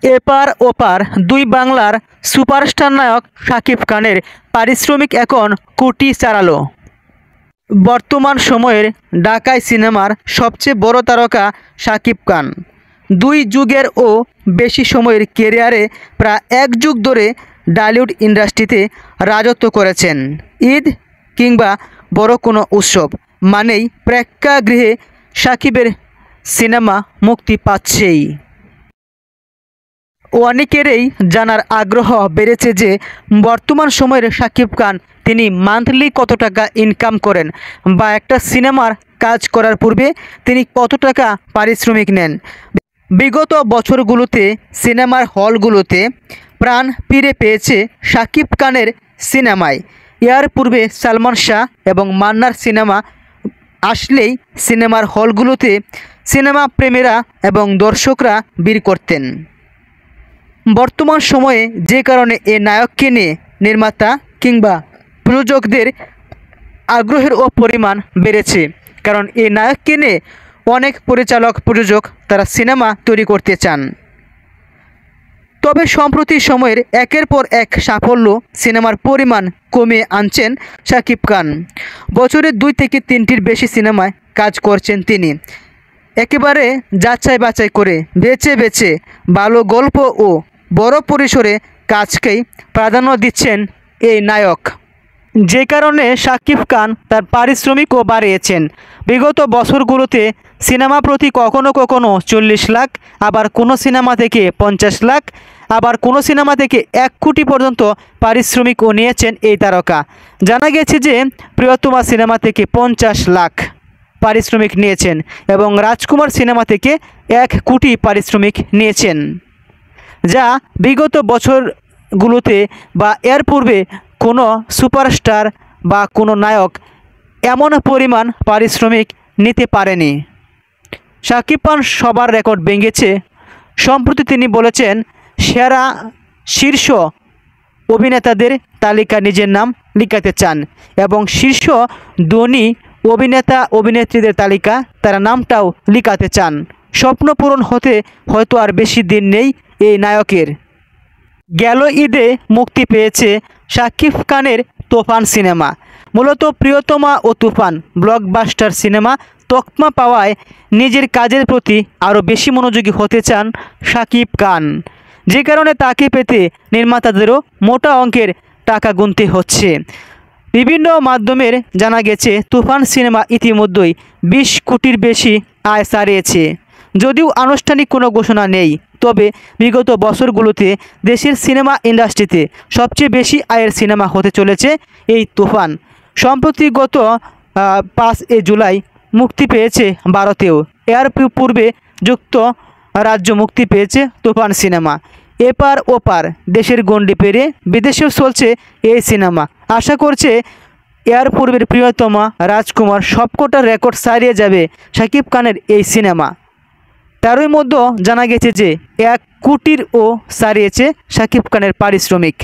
এপার ওপার দুই বাংলার সুপারস্টার নায়ক শাকিব খানের পারিশ্রমিক এখন কোটি ছাড়ালো। বর্তমান সময়ের ঢাকাই সিনেমার সবচেয়ে বড় তারকা শাকিব খান দুই যুগের ও বেশি সময়ের ক্যারিয়ারে প্রায় এক যুগ ধরে ঢালিউড ইন্ডাস্ট্রিতে রাজত্ব করেছেন। ঈদ কিংবা বড় কোনো উৎসব মানেই প্রেক্ষাগৃহে শাকিবের সিনেমা মুক্তি পাচ্ছেই। অনেকেরই জানার আগ্রহ বেড়েছে যে বর্তমান সময়ের শাকিব খান তিনি মান্থলি কত টাকা ইনকাম করেন বা একটা সিনেমার কাজ করার পূর্বে তিনি কত টাকা পারিশ্রমিক নেন। বিগত বছরগুলোতে সিনেমার হলগুলোতে প্রাণ ফিরে পেয়েছে শাকিব খানের সিনেমায়। এর পূর্বে সালমান শাহ এবং মান্নার সিনেমা আসলেই সিনেমার হলগুলোতে সিনেমা প্রেমীরা এবং দর্শকরা ভিড় করতেন। বর্তমান সময়ে যে কারণে এ নায়ককে নিয়ে নির্মাতা কিংবা প্রযোজকদের আগ্রহের পরিমাণ বেড়েছে, কারণ এই নায়ককে নিয়ে অনেক পরিচালক প্রযোজক তারা সিনেমা তৈরি করতে চান। তবে সম্প্রতি সময়ের একের পর এক সাফল্য সিনেমার পরিমাণ কমিয়ে আনছেন শাকিব খান। বছরে 2 থেকে 3টির বেশি সিনেমায় কাজ করছেন তিনি। একেবারে যাচাই বাছাই করে বেছে বেছে ভালো গল্প ও বড় পরিসরে কাজকেই প্রাধান্য দিচ্ছেন এই নায়ক, যে কারণে শাকিব খান তার পারিশ্রমিকও বাড়িয়েছেন। বিগত বছরগুলোতে সিনেমা প্রতি কখনো কখনো 40 লাখ, আবার কোনো সিনেমা থেকে 50 লাখ, আবার কোনো সিনেমা থেকে 1 কোটি পর্যন্ত পারিশ্রমিকও নিয়েছেন এই তারকা। জানা গেছে যে প্রিয়তমা সিনেমা থেকে 50 লাখ পারিশ্রমিক নিয়েছেন এবং রাজকুমার সিনেমা থেকে 1 কোটি পারিশ্রমিক নিয়েছেন, যা বিগত বছরগুলোতে বা এর পূর্বে কোনো সুপারস্টার বা কোনো নায়ক এমন পরিমাণ পারিশ্রমিক নিতে পারেনি। শাকিব খান সবার রেকর্ড ভেঙেছে। সম্প্রতি তিনি বলেছেন সেরা শীর্ষ অভিনেতাদের তালিকা নিজের নাম লিখাতে চান এবং শীর্ষ ধনী অভিনেতা অভিনেত্রীদের তালিকা তারা নামটাও লিখাতে চান। স্বপ্ন পূরণ হতে হয়তো আর বেশি দিন নেই এই নায়কের। গেল ঈদে মুক্তি পেয়েছে শাকিব খানের তুফান সিনেমা। মূলত প্রিয়তমা ও তুফান ব্লকবাস্টার সিনেমা তকমা পাওয়ায় নিজের কাজের প্রতি আরও বেশি মনোযোগী হতে চান শাকিব খান, যে কারণে তাকে পেতে নির্মাতাদেরও মোটা অঙ্কের টাকা গুনতে হচ্ছে। বিভিন্ন মাধ্যমের জানা গেছে তুফান সিনেমা ইতিমধ্যেই 20 কোটির বেশি আয় ছাড়িয়েছে। যদিও আনুষ্ঠানিক কোনো ঘোষণা নেই, তবে বিগত বছরগুলোতে দেশের সিনেমা ইন্ডাস্ট্রিতে সবচেয়ে বেশি আয়ের সিনেমা হতে চলেছে এই তুফান। সম্প্রতি গত 5 জুলাই মুক্তি পেয়েছে ভারতেও। এর পূর্বে যুক্তরাজ্য মুক্তি পেয়েছে তুফান সিনেমা। এপার ওপার দেশের গণ্ডি পেরিয়ে বিদেশেও চলছে এই সিনেমা। আশা করছে এর পূর্বের প্রিয়তমা রাজকুমার সবকটা রেকর্ড ছাড়িয়ে যাবে শাকিব খানের এই সিনেমা। তারই মধ্যে জানা গেছে যে 1 কোটিরও ছাড়িয়েছে শাকিব খানের পারিশ্রমিক।